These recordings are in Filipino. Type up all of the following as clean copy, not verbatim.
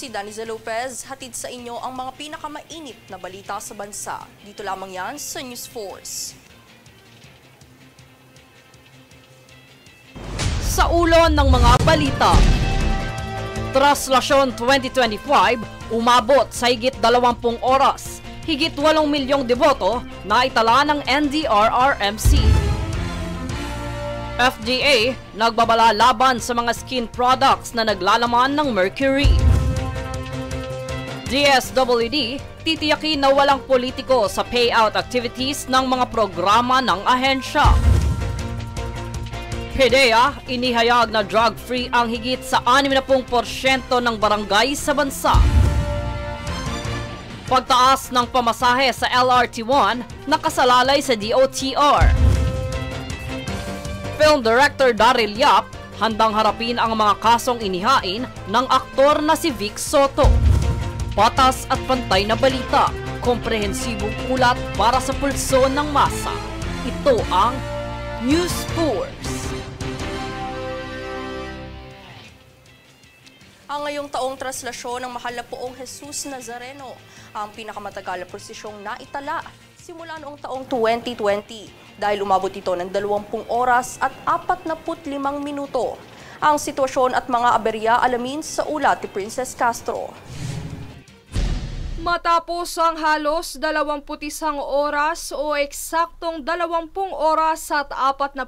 si Danizel Lopez, hatid sa inyo ang mga pinakamainit na balita sa bansa. Dito lamang yan sa News Force. Sa ulo ng mga balita, Traslasyon 2025 umabot sa higit 20 oras. Higit 8 milyong deboto na itala ng NDRRMC. FDA nagbabala laban sa mga skin products na naglalaman ng mercury. DSWD titiyakin na walang politiko sa payout activities ng mga programa ng ahensya. PDEA inihayag na drug-free ang higit sa 60% ng barangay sa bansa. Pagtaas ng pamasahe sa LRT1 nakasalalay sa DOTR. Film director Daryl Yap handang harapin ang mga kasong inihain ng aktor na si Vic Soto. Patas at pantay na balita, komprehensibong ulat para sa pulso ng masa. Ito ang News Force. Ang ngayong taong traslasyon ng mahal na Poong Jesus Nazareno ang pinakamatagal na prosisyong naitala simula noong taong 2020 dahil umabot ito ng 20 oras at 45 minuto. Ang sitwasyon at mga aberya alamin sa ulat ni Princess Castro. Matapos ang halos 21 oras o eksaktong 20 oras at 45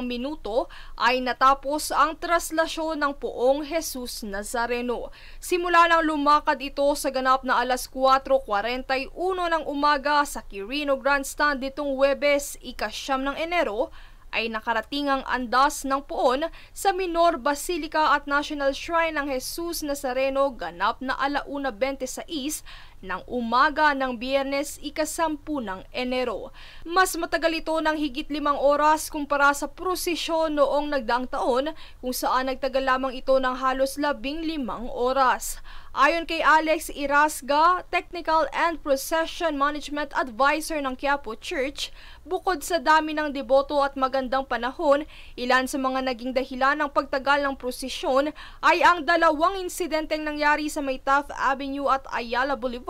minuto ay natapos ang traslasyon ng Poong Jesus Nazareno. Simula nang lumakad ito sa ganap na alas 4:41 ng umaga sa Quirino Grandstand nitong Huwebes, ika-9 ng Enero, ay nakarating ang andas ng poon sa Minor Basilica at National Shrine ng Jesus Nazareno ganap na 1:26 ng umaga ng Biyernes, ika-10 ng Enero. Mas matagal ito ng higit 5 oras kumpara sa prosesyon noong nagdaang taon kung saan nagtagal lamang ito ng halos 15 oras. Ayon kay Alex Irasga, Technical and Procession Management Advisor ng Quiapo Church, bukod sa dami ng deboto at magandang panahon, ilan sa mga naging dahilan ng pagtagal ng prosesyon ay ang 2 insidenteng nangyari sa may Taft Avenue at Ayala Boulevard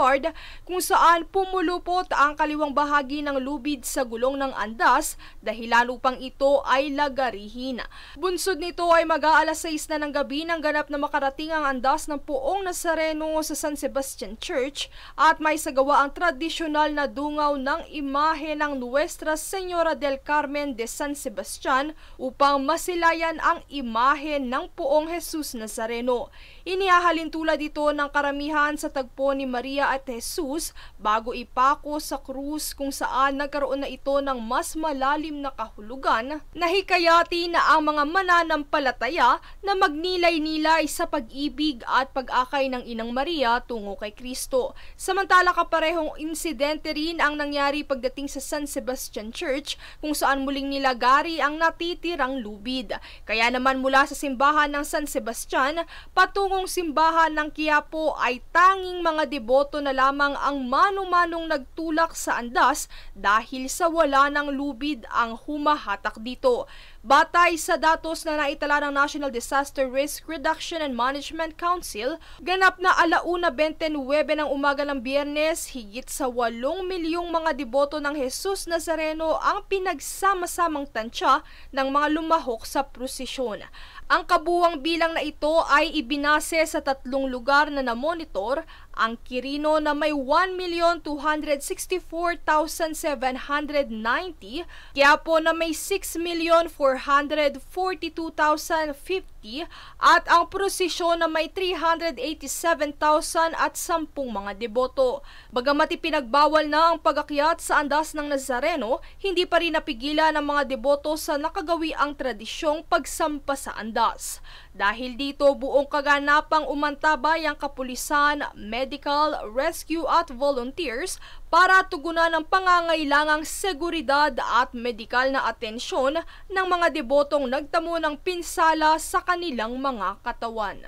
kung saan pumulupot ang kaliwang bahagi ng lubid sa gulong ng andas dahilan upang ito ay lagarihin. Bunsod nito ay mag-aalas 6 na ng gabi nang ganap na makarating ang andas ng Poong Nazareno sa San Sebastian Church at may sagawa ang tradisyonal na dungaw ng imahe ng Nuestra Señora del Carmen de San Sebastian upang masilayan ang imahe ng Poong Jesus Nazareno. Inihahalin tulad ito ng karamihan sa tagpo ni Maria at Jesus bago ipako sa krus kung saan nagkaroon na ito ng mas malalim na kahulugan. Nahikayati na ang mga mananampalataya na magnilay-nilay sa pag-ibig at pag-akay ng Inang Maria tungo kay Kristo. Samantala kaparehong insidente rin ang nangyari pagdating sa San Sebastian Church kung saan muling nilagari ang natitirang lubid. Kaya naman mula sa simbahan ng San Sebastian patungong simbahan ng Quiapo ay tanging mga deboto na lamang ang mano-manong nagtulak sa andas dahil sa wala ng lubid ang humahatak dito. Batay sa datos na naitala ng National Disaster Risk Reduction and Management Council, ganap na 1:29 ng umaga ng Biyernes, higit sa 8 milyong mga deboto ng Jesus Nazareno ang pinagsama-samang tansya ng mga lumahok sa prosesyon. Ang kabuwang bilang na ito ay ibinase sa 3 lugar na namonitor, ang Quirino na may 1,264,790, Quiapo na may 6,442,050 at ang prosesyon na may 387,000 at 10 mga deboto. Bagamat ipinagbawal na ang pag-akyat sa andas ng Nazareno, hindi pa rin napigilan ng mga deboto sa nakagawiang tradisyong pagsampa sa andas. Dahil dito buong kaganapang umantabay ang kapulisan, medical, rescue at volunteers para tugunan ang pangangailangang seguridad at medikal na atensyon ng mga debotong nagtamo ng pinsala sa kanilang mga katawan.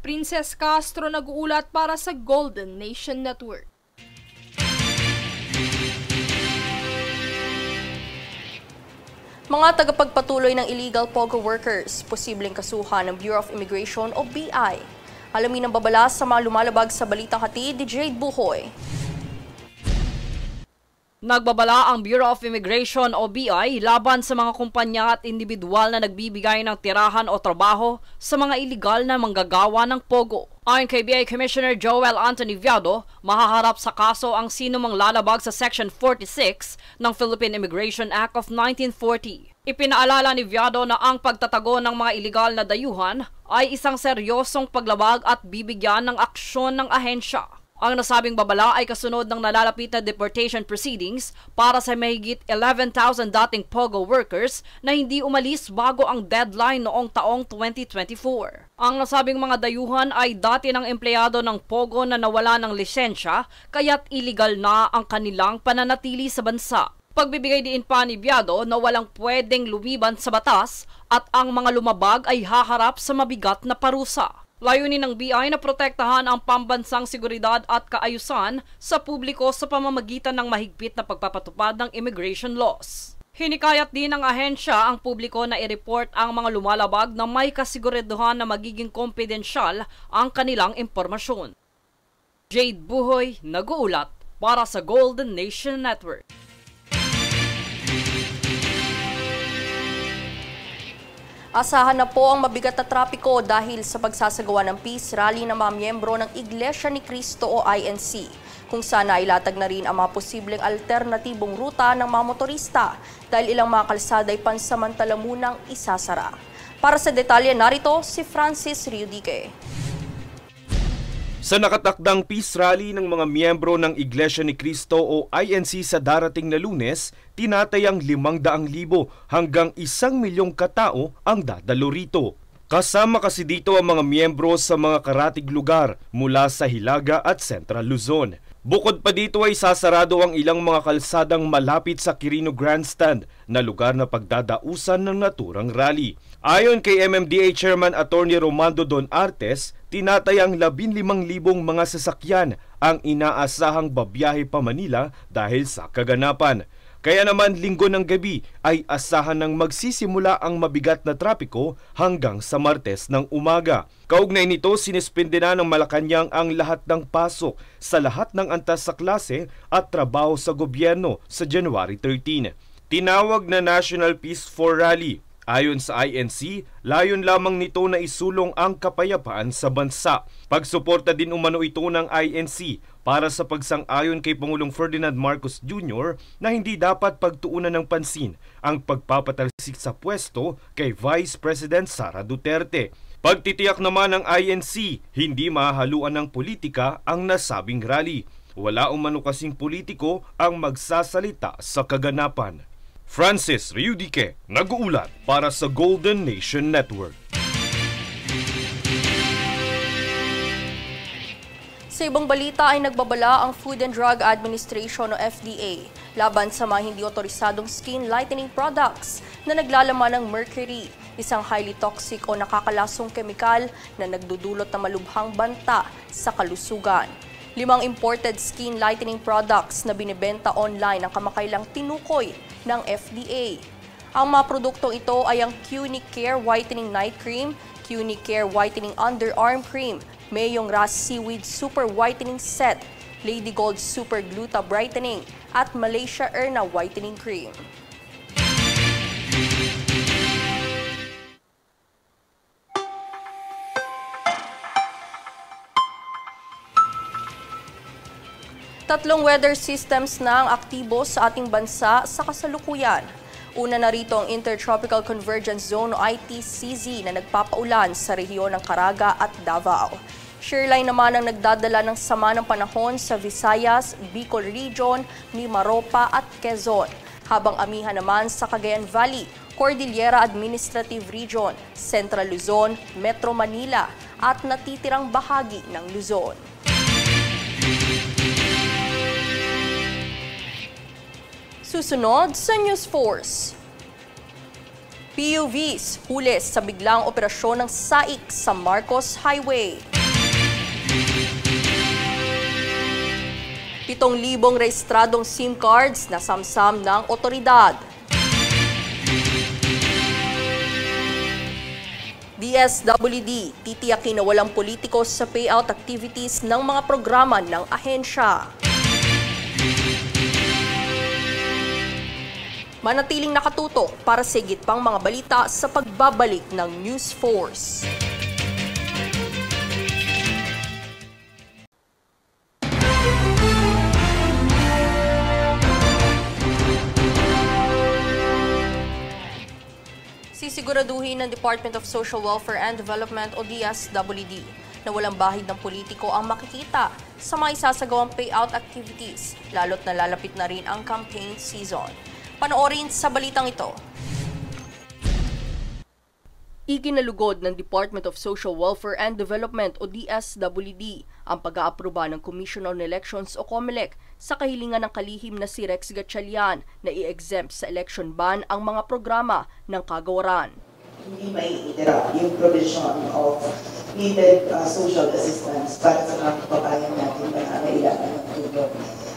Princess Castro nag-uulat para sa Golden Nation Network. Mga tagapagpatuloy ng illegal POGO workers, posibleng kasuhan ng Bureau of Immigration o BI. Alamin ang babala sa mga lumalabag sa Balitang Hatid ni Jade Buhoy. Nagbabala ang Bureau of Immigration o BI laban sa mga kumpanya at individual na nagbibigay ng tirahan o trabaho sa mga iligal na manggagawa ng pogo. Ayon kay BI Commissioner Joel Anthony Viado, mahaharap sa kaso ang sino mang lalabag sa Section 46 ng Philippine Immigration Act of 1940. Ipinaalala ni Viado na ang pagtatago ng mga iligal na dayuhan ay isang seryosong paglabag at bibigyan ng aksyon ng ahensya. Ang nasabing babala ay kasunod ng nalalapit na deportation proceedings para sa mahigit 11,000 dating POGO workers na hindi umalis bago ang deadline noong taong 2024. Ang nasabing mga dayuhan ay dati ng empleyado ng POGO na nawala ng lisensya kaya't illegal na ang kanilang pananatili sa bansa. Pagbibigay din pa ni Viado na walang pwedeng lumiban sa batas at ang mga lumabag ay haharap sa mabigat na parusa. Layunin ng BI na protektahan ang pambansang seguridad at kaayusan sa publiko sa pamamagitan ng mahigpit na pagpapatupad ng immigration laws. Hinikayat din ng ahensya ang publiko na i-report ang mga lumalabag na may kasiguraduhan na magiging kompidensyal ang kanilang impormasyon. Jade Buhoy, nag-uulat para sa Golden Nation Network. Asahan na po ang mabigat na trapiko dahil sa pagsasagawa ng peace rally ng mga miyembro ng Iglesia ni Cristo o INC, kung saan nailatag na rin ang mga posibleng alternatibong ruta ng mga motorista dahil ilang mga kalsada ay pansamantala munang isasara. Para sa detalye narito si Francis Riudique. Sa nakatakdang peace rally ng mga miyembro ng Iglesia ni Cristo o INC sa darating na Lunes, tinatayang 500,000 hanggang 1,000,000 katao ang dadalo rito. Kasama kasi dito ang mga miyembro sa mga karatig lugar mula sa Hilaga at Central Luzon. Bukod pa dito ay sasarado ang ilang mga kalsadang malapit sa Quirino Grandstand na lugar na pagdadausan ng naturang rally. Ayon kay MMDA Chairman Attorney Romando Don Artes, tinatayang 15,000 mga sasakyan ang inaasahang babiyahe pa Manila dahil sa kaganapan. Kaya naman linggo ng gabi ay asahan ng magsisimula ang mabigat na trapiko hanggang sa Martes ng umaga. Kaugnay nito, sinispinde na ng Malacanang ang lahat ng pasok sa lahat ng antas sa klase at trabaho sa gobyerno sa January 13. Tinawag na National Peace for Rally. Ayon sa INC, layon lamang nito na isulong ang kapayapaan sa bansa. Pagsuporta din umano ito ng INC para sa pagsang-ayon kay Pangulong Ferdinand Marcos Jr. na hindi dapat pagtuunan ng pansin ang pagpapatalsik sa pwesto kay Vice President Sara Duterte. Pagtitiyak naman ng INC, hindi mahahaluan ng politika ang nasabing rally. Wala umano kasing politiko ang magsasalita sa kaganapan. Francis Riudique, nag-uulat para sa Golden Nation Network. Sa ibang balita ay nagbabala ang Food and Drug Administration o FDA laban sa mga hindi otorisadong skin lightening products na naglalaman ng mercury, isang highly toxic o nakakalasong kemikal na nagdudulot ng malubhang banta sa kalusugan. 5 imported skin lightening products na binibenta online ang kamakailang tinukoy ng FDA. Ang mga produktong ito ay ang Q-Nicare Whitening Night Cream, Q-Nicare Whitening Underarm Cream, Mayong Ras Seaweed Super Whitening Set, Lady Gold Super Gluta Brightening, at Malaysia Erna Whitening Cream. Tatlong weather systems na ang aktibo sa ating bansa sa kasalukuyan. Una na rito ang Intertropical Convergence Zone o ITCZ na nagpapaulan sa rehiyon ng Caraga at Davao. Shearline naman ang nagdadala ng sama ng panahon sa Visayas, Bicol Region, Mimaropa at Quezon. Habang amihan naman sa Cagayan Valley, Cordillera Administrative Region, Central Luzon, Metro Manila at natitirang bahagi ng Luzon. Susunod sa News Force. PUVs hulis sa biglang operasyon ng SAIC sa Marcos Highway. 7,000 rehistradong SIM cards na samsam ng otoridad. DSWD, titiyakin na walang politiko sa payout activities ng mga programa ng ahensya. Manatiling nakatutok para sa higit pang mga balita sa pagbabalik ng News Force. Sisiguraduhin ng Department of Social Welfare and Development o DSWD na walang bahid ng politiko ang makikita sa mga isasagawang payout activities, lalo't nalalapit na rin ang campaign season. Panoorin sa balitang ito. Iginalugod ng Department of Social Welfare and Development o DSWD ang pag-aaproba ng Commission on Elections o COMELEC sa kahilingan ng kalihim na si Rex Gatchalian na i-exempt sa election ban ang mga programa ng kagawaran. Hindi mai-interrupt yung provision of needed social assistance para sa mga kababayan natin na nangangailangan ng tulong.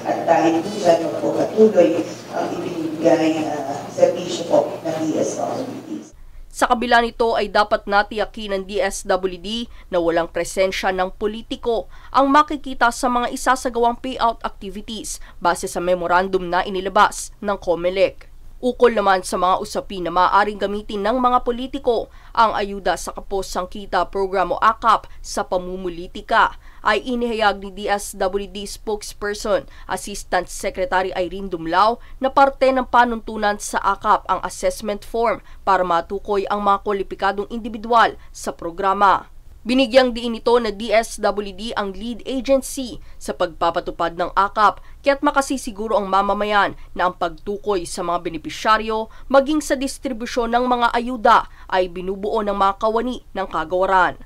At dahil dyan magpapatuloy ang ibinibigay serbisyo po ng DSWD. Sa kabila nito ay dapat natiyakin ng DSWD na walang presensya ng politiko ang makikita sa mga isasagawang payout activities base sa memorandum na inilabas ng COMELEC. Ukol naman sa mga usapin na maaaring gamitin ng mga politiko ang ayuda sa Kapos-Sangkita Program o AKAP sa pamumulitika ay inihayag ni DSWD spokesperson Assistant Secretary Irene Dumlao na parte ng panuntunan sa AKAP ang assessment form para matukoy ang mga kwalipikadong individual sa programa. Binigyang diin ito na DSWD ang lead agency sa pagpapatupad ng AKAP kaya't makasisiguro ang mamamayan na ang pagtukoy sa mga benepisyaryo maging sa distribusyon ng mga ayuda ay binubuo ng mga kawani ng kagawaran.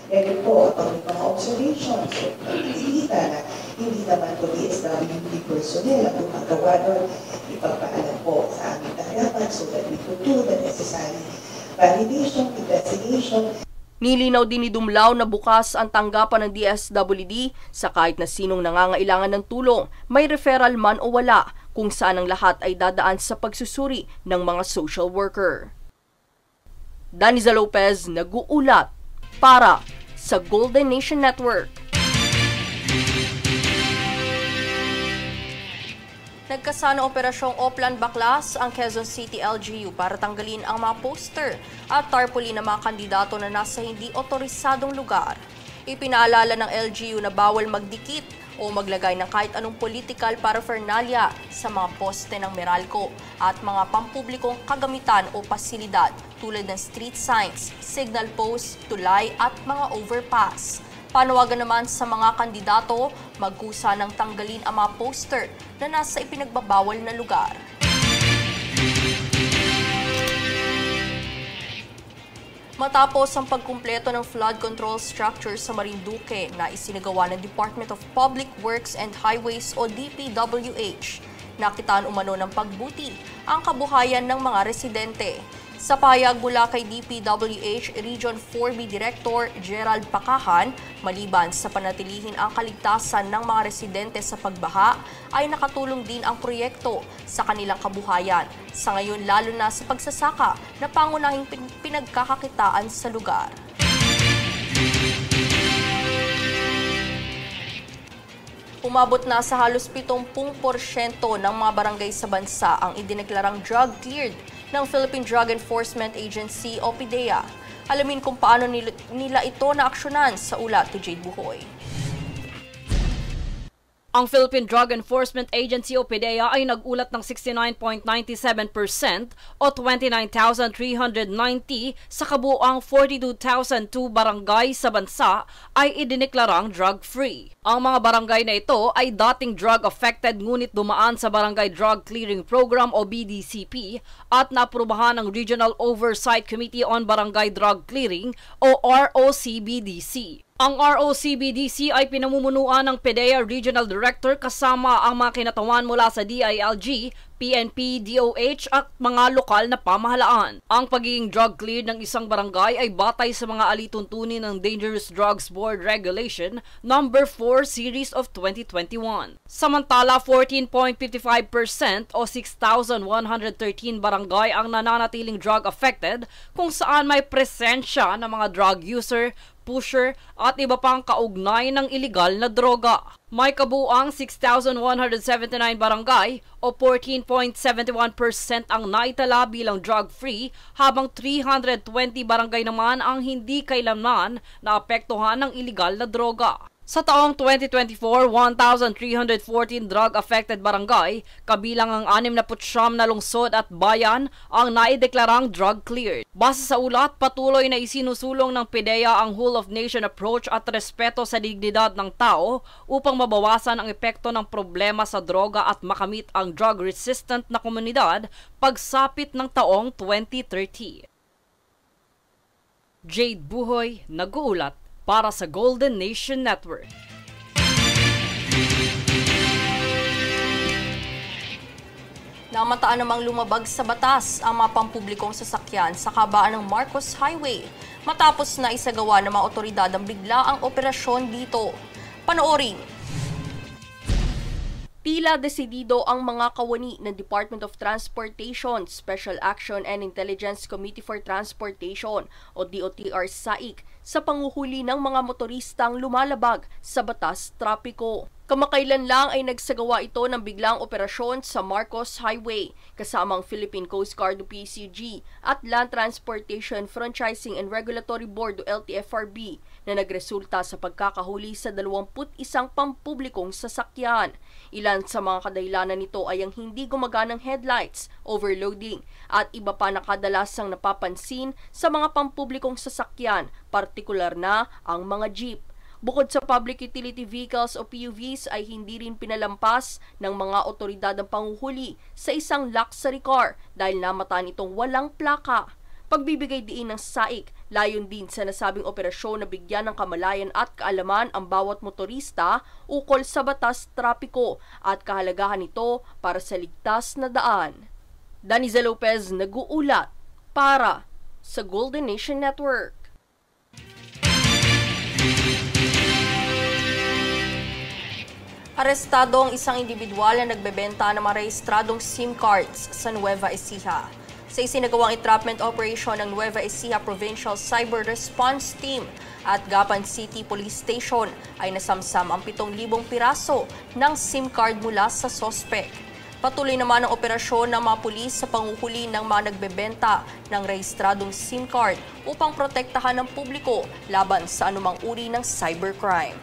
Ngayon po, ang mga observations, nakikita na hindi naman po DSWD personnel ang gumagawa doon. Ipagpaalam po sa aming tanggapan so that we could do the necessary validation, investigation. Nilinaw din ni Dumlao na bukas ang tanggapan ng DSWD sa kahit na sinong nangangailangan ng tulong, may referral man o wala, kung saan ang lahat ay dadaan sa pagsusuri ng mga social worker. Daniza Lopez, nag-uulat para sa Golden Nation Network. Nagkasana operasyong Oplan Baklas ang Quezon City LGU para tanggalin ang mga poster at tarpaulin ng mga kandidato na nasa hindi otorisadong lugar. Ipinaalala ng LGU na bawal magdikit o maglagay ng kahit anong political paraphernalia sa mga poste ng Meralco at mga pampublikong kagamitan o pasilidad tulad ng street signs, signal posts, tulay at mga overpass. Panawagan naman sa mga kandidato, magkusa ng tanggalin ang mga poster na nasa ipinagbabawal na lugar. Matapos ang pagkumpleto ng flood control structure sa Marinduque na isinagawa ng Department of Public Works and Highways o DPWH, nakitaan umano ng pagbuti ang kabuhayan ng mga residente. Sa pahayag mula kay DPWH Region 4B Director Gerald Pakahan, maliban sa panatilihin ang kaligtasan ng mga residente sa pagbaha, ay nakatulong din ang proyekto sa kanilang kabuhayan. Sa ngayon lalo na sa pagsasaka na pangunahing pinagkakakitaan sa lugar. Umabot na sa halos 70% ng mga barangay sa bansa ang idineklarang drug-cleared ng Philippine Drug Enforcement Agency o PDEA. Alamin kung paano nila ito naaksyonan sa ulat ni Jade Buhoy. Ang Philippine Drug Enforcement Agency o PDEA ay nag-ulat ng 69.97% o 29,390 sa kabuuang 42,002 barangay sa bansa ay idineklarang drug-free. Ang mga barangay na ito ay dating drug-affected ngunit dumaan sa Barangay Drug Clearing Program o BDCP at naaprubahan ng Regional Oversight Committee on Barangay Drug Clearing o ROCBDC. Ang ROCBDC ay pinamumunuan ng PDEA Regional Director kasama ang mga kinatawan mula sa DILG, PNP, DOH at mga lokal na pamahalaan. Ang pagiging drug cleared ng isang barangay ay batay sa mga alituntunin ng Dangerous Drugs Board Regulation No. 4 Series of 2021. Samantala, 14.55% o 6,113 barangay ang nananatiling drug affected kung saan may presensya ng mga drug user, pusher at iba pang kaugnay ng iligal na droga. May kabuang 6,179 barangay o 14.71% ang naitala bilang drug-free habang 320 barangay naman ang hindi kailanman naapektuhan ng iligal na droga. Sa taong 2024, 1,314 drug-affected barangay, kabilang ang 69 na lungsod at bayan ang naideklarang drug-cleared. Base sa ulat, patuloy na isinusulong ng PDEA ang whole-of-nation approach at respeto sa dignidad ng tao upang mabawasan ang epekto ng problema sa droga at makamit ang drug-resistant na komunidad pagsapit ng taong 2030. Jade Buhoy, nag-uulat para sa Golden Nation Network. Namataan namang lumabag sa batas ang mga pampublikong sasakyan sa kabaan ng Marcos Highway matapos na isagawa ng mga otoridad ang biglaang operasyon dito. Panoorin. Tila desidido ang mga kawani ng Department of Transportation, Special Action and Intelligence Committee for Transportation o DOTR SAIC sa panguhuli ng mga motoristang lumalabag sa batas trapiko. Kamakailan lang ay nagsagawa ito ng biglang operasyon sa Marcos Highway kasamang Philippine Coast Guard o PCG at Land Transportation Franchising and Regulatory Board o LTFRB na nagresulta sa pagkakahuli sa 21 pampublikong sasakyan. Ilan sa mga kadahilanan nito ay ang hindi gumaganang headlights, overloading at iba pa na kadalasang napapansin sa mga pampublikong sasakyan, partikular na ang mga jeep. Bukod sa public utility vehicles o PUVs ay hindi rin pinalampas ng mga otoridad ang panguhuli sa isang luxury car dahil namataan itong walang plaka. Pagbibigay diin ng SAIC, layon din sa nasabing operasyon na bigyan ng kamalayan at kaalaman ang bawat motorista ukol sa batas trapiko at kahalagahan nito para sa ligtas na daan. Daniza Lopez, nag-uulat para sa Golden Nation Network. Arestado ang isang individual na nagbebenta ng mga rehistradong SIM cards sa Nueva Ecija. Sa isinagawang entrapment operation ng Nueva Ecija Provincial Cyber Response Team at Gapan City Police Station ay nasamsam ang 7,000 piraso ng SIM card mula sa sospek. Patuloy naman ang operasyon ng mga pulis sa panguhuli ng mga nagbebenta ng rehistradong SIM card upang protektahan ng publiko laban sa anumang uri ng cybercrime.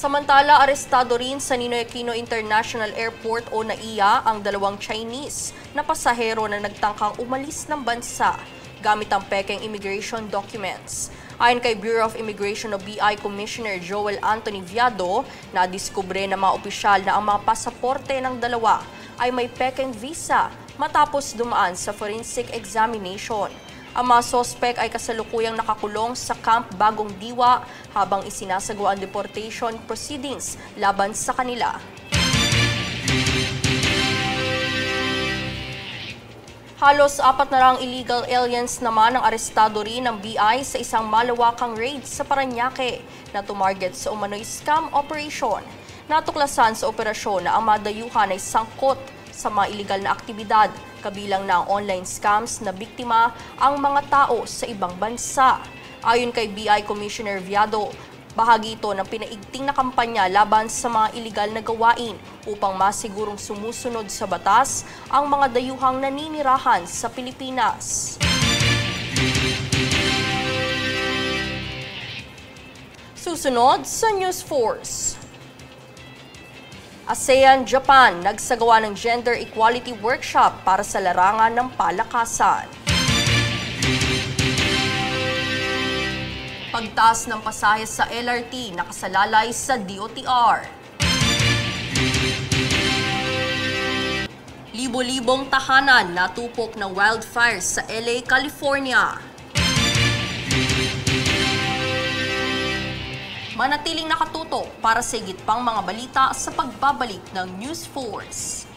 Samantala, arestado rin sa Ninoy Aquino International Airport o NAIA ang 2 Chinese na pasahero na nagtangkang umalis ng bansa gamit ang pekeng immigration documents. Ayon kay Bureau of Immigration o BI Commissioner Joel Anthony Viado, nadiskubre ng mga opisyal na ang mga pasaporte ng dalawa ay may pekeng visa matapos dumaan sa forensic examination. Ang mga sospek ay kasalukuyang nakakulong sa Camp Bagong Diwa habang isinasagawa ang deportation proceedings laban sa kanila. Halos 4 na lang illegal aliens naman ang arestado rin ng BI sa isang malawakang raid sa Parañaque na tumarget sa umano'y scam operation. Natuklasan sa operasyon na ang madayuhan ay sangkot sa mga illegal na aktibidad, kabilang na ang online scams na biktima ang mga tao sa ibang bansa. Ayon kay BI Commissioner Viado, bahagi ito ng pinaigting na kampanya laban sa mga iligal na gawain upang masigurong sumusunod sa batas ang mga dayuhang naninirahan sa Pilipinas. Susunod sa News Force. ASEAN Japan nagsagawa ng Gender Equality Workshop para sa larangan ng palakasan. Pagtaas ng pasahe sa LRT nakasalalay sa DOTR. Libo-libong tahanan natupok ng wildfires sa LA, California. Manatiling nakatutok para sa higit pang mga balita sa pagbabalik ng News Force.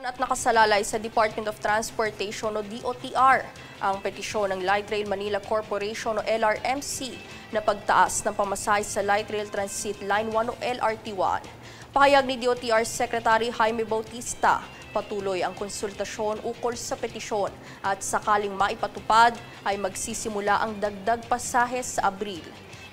At nakasalalay sa Department of Transportation o DOTR ang petisyon ng Light Rail Manila Corporation o LRMC na pagtaas ng pamasahe sa Light Rail Transit Line 1 o LRT1. Pahayag ni DOTR Secretary Jaime Bautista, patuloy ang konsultasyon ukol sa petisyon at sakaling maipatupad ay magsisimula ang dagdag pasahe sa Abril.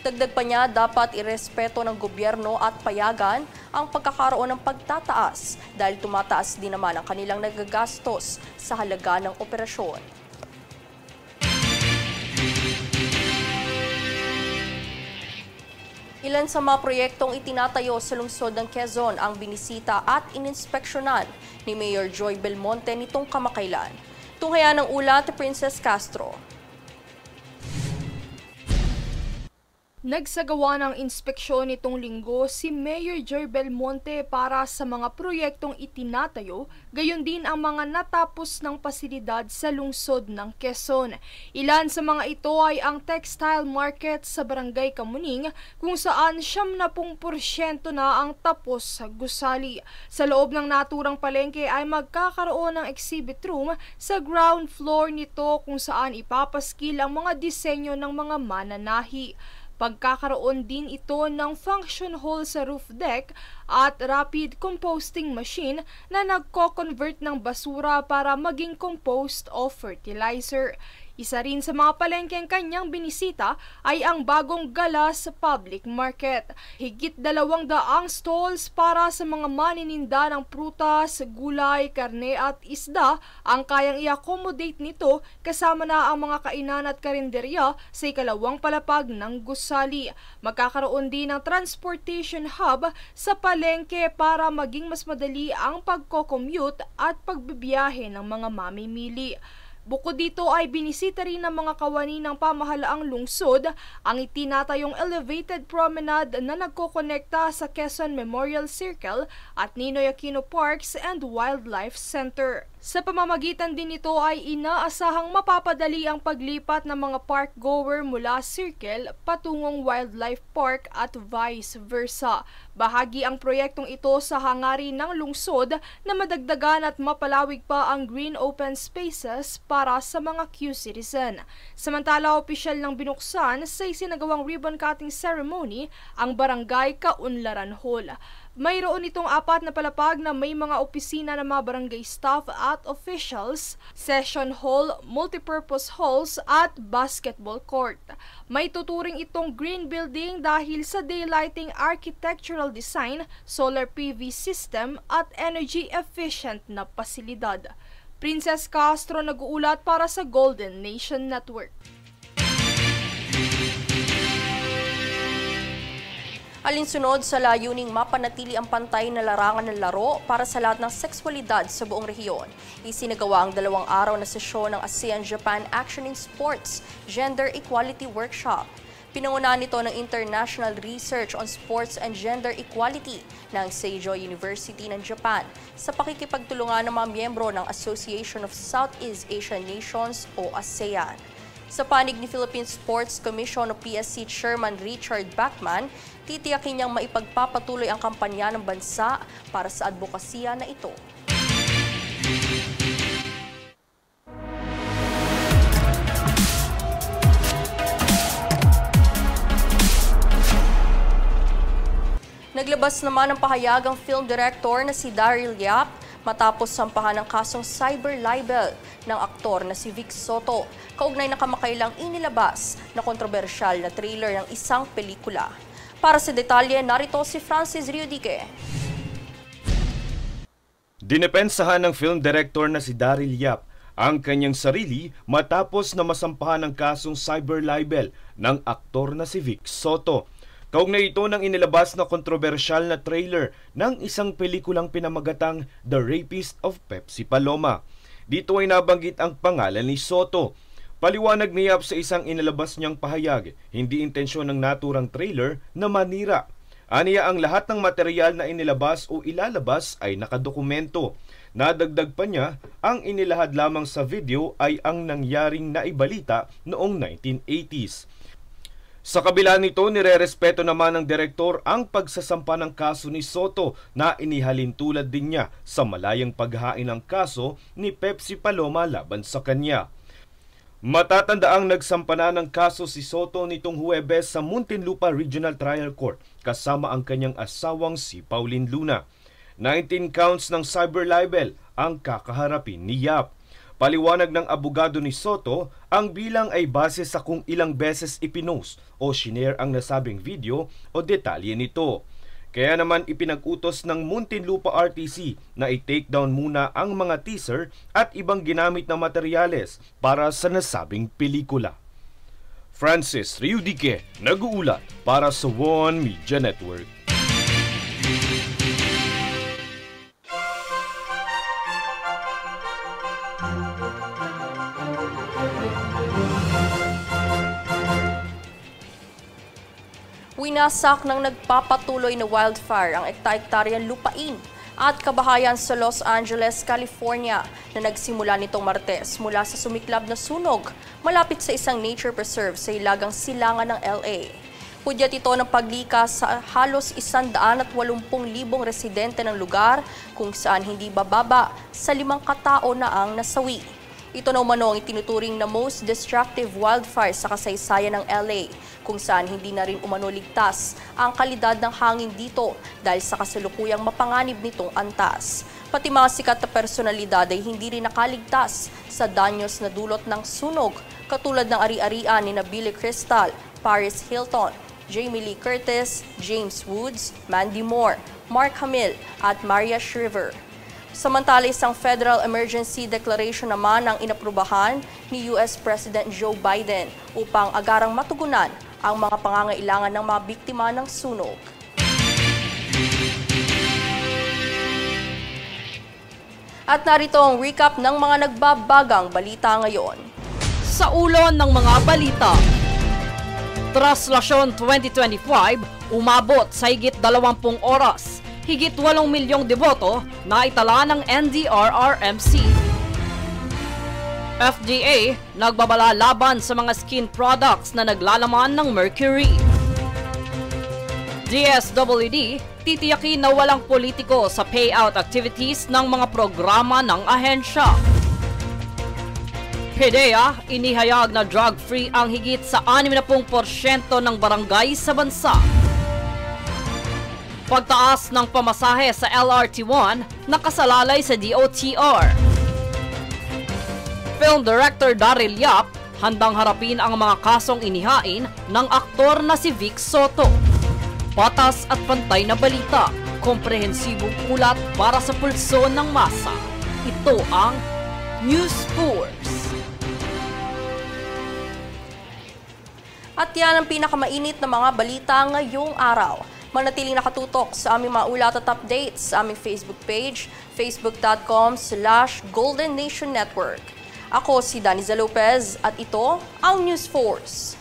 Dagdag pa niya, dapat irespeto ng gobyerno at payagan ang pagkakaroon ng pagtataas dahil tumataas din naman ang kanilang nagagastos sa halaga ng operasyon. Ilan sa mga proyektong itinatayo sa lungsod ng Quezon ang binisita at ininspeksyonan ni Mayor Joy Belmonte nitong kamakailan. Tunghaya ng ulat ni Princess Castro. Nagsagawa ng inspeksyon nitong linggo si Mayor Joy Belmonte para sa mga proyektong itinatayo, gayon din ang mga natapos ng pasilidad sa lungsod ng Quezon. Ilan sa mga ito ay ang textile market sa Barangay Kamuning kung saan 70% na ang tapos sa gusali. Sa loob ng naturang palengke ay magkakaroon ng exhibit room sa ground floor nito kung saan ipapaskil ang mga disenyo ng mga mananahi. Pagkakaroon din ito ng function hall sa roof deck at rapid composting machine na nagko-convert ng basura para maging compost o fertilizer. Isa rin sa mga palengkeng kanyang binisita ay ang bagong Galas Public Market. Higit 200 stalls para sa mga manininda ng prutas, gulay, karne at isda ang kayang i-accommodate nito, kasama na ang mga kainan at karinderya sa ikalawang palapag ng gusali. Magkakaroon din ng transportation hub sa palengke para maging mas madali ang pagko-commute at pagbibiyahe ng mga mamimili. Bukod dito ay binisita rin ng mga kawani ng pamahalaang lungsod ang itinatayong elevated promenade na nagkokonekta sa Quezon Memorial Circle at Ninoy Aquino Parks and Wildlife Center. Sa pamamagitan din nito ay inaasahang mapapadali ang paglipat ng mga park goer mula Circle patungong Wildlife Park at vice versa. Bahagi ang proyektong ito sa hangarin ng lungsod na madagdagan at mapalawig pa ang green open spaces para sa mga Q-citizen. Samantala, opisyal ng binuksan sa isinagawang ribbon cutting ceremony ang Barangay Kaunlaran Hall. Mayroon itong 4 na palapag na may mga opisina ng mga barangay staff at officials, session hall, multipurpose halls at basketball court. May tuturing itong green building dahil sa daylighting architectural design, solar PV system at energy efficient na pasilidad. Princess Castro nag-uulat para sa Golden Nation Network. Alinsunod sa layuning mapanatili ang pantay na larangan ng laro para sa lahat ng sexualidad sa buong rehiyon, isinagawa ang 2 araw na sesyon ng ASEAN-Japan Action in Sports Gender Equality Workshop. Pinangunahan nito ng International Research on Sports and Gender Equality ng Seijo University ng Japan sa pakikipagtulungan ng mga miyembro ng Association of Southeast Asian Nations o ASEAN. Sa panig ni Philippine Sports Commission o PSC Chairman Richard Bachman, titiyakin niyang maipagpapatuloy ang kampanya ng bansa para sa advokasya na ito. Naglabas naman ng pahayag ang film director na si Daryl Yap matapos sampahan ng kasong cyber libel ng aktor na si Vic Soto, kaugnay na kamakailang inilabas na kontrobersyal na trailer ng isang pelikula. Para sa detalye, narito si Francis Riudique. Dinepensahan ng film director na si Daryl Yap ang kanyang sarili matapos na masampahan ng kasong cyber libel ng aktor na si Vic Soto. Kaugnay ito ng inilabas na kontrobersyal na trailer ng isang pelikulang pinamagatang The Rapist of Pepsi Paloma. Dito ay nabanggit ang pangalan ni Soto. Paliwanag niya sa isang inilabas niyang pahayag, hindi intensyon ng naturang trailer na manira. Aniya ang lahat ng material na inilabas o ilalabas ay nakadokumento. Nadagdag pa niya, ang inilahad lamang sa video ay ang nangyaring naibalita noong 1980s. Sa kabila nito, nirerespeto naman ng direktor ang pagsasampa ng kaso ni Soto na inihalin tulad din niya sa malayang paghain ng kaso ni Pepsi Paloma laban sa kanya. Matatandaang nagsampa na ng kaso si Soto nitong Huwebes sa Muntinlupa Regional Trial Court kasama ang kanyang asawang si Pauline Luna. 19 counts ng cyber libel ang kakaharapin ni Yap. Paliwanag ng abogado ni Soto, ang bilang ay base sa kung ilang beses ipinost o shinare ang nasabing video o detalye nito. Kaya naman ipinag-utos ng Muntinlupa RTC na i-take down muna ang mga teaser at ibang ginamit na materyales para sa nasabing pelikula. Francis Riudique, nag-uulat para sa One Media Network. Winasak ng nagpapatuloy na wildfire ang ekta-ektaryang lupain at kabahayan sa Los Angeles, California na nagsimula nitong Martes mula sa sumiklab na sunog malapit sa isang nature preserve sa hilagang silangan ng LA. Hudyat ito ng paglikas sa halos 180,000 residente ng lugar kung saan hindi bababa sa 5 katao na ang nasawi. Ito na umano ang itinuturing na most destructive wildfire sa kasaysayan ng LA, kung saan hindi na rin umano ligtas ang kalidad ng hangin dito dahil sa kasalukuyang mapanganib nitong antas. Pati mga sikat na personalidad ay hindi rin nakaligtas sa danyos na dulot ng sunog, katulad ng ari-arian ni Billy Crystal, Paris Hilton, Jamie Lee Curtis, James Woods, Mandy Moore, Mark Hamill at Maria Shriver. Samantala, isang federal emergency declaration naman ang inaprubahan ni US President Joe Biden upang agarang matugunan ang mga pangangailangan ng mga biktima ng sunog. At narito ang recap ng mga nagbabagang balita ngayon. Sa ulo ng mga balita, Traslasyon 2025 umabot sa higit 20 oras. Higit 8 milyong deboto na itala ng NDRRMC. FDA nagbabala laban sa mga skin products na naglalaman ng mercury. DSWD titiyakin na walang politiko sa payout activities ng mga programa ng ahensya. PDEA inihayag na drug-free ang higit sa 60% ng barangay sa bansa. Pagtaas ng pamasahe sa LRT1 nakasalalay sa DOTR. Film director Daryl Yap handang harapin ang mga kasong inihain ng aktor na si Vic Soto. Patas at pantay na balita, komprehensibong ulat para sa pulso ng masa. Ito ang News Force. At yan ang pinakamainit na mga balita ngayong araw. Manatiling nakatutok sa aming mga ulat at updates sa aming Facebook page, facebook.com/Golden Nation Network. Ako si Daniza Lopez at ito ang News Force.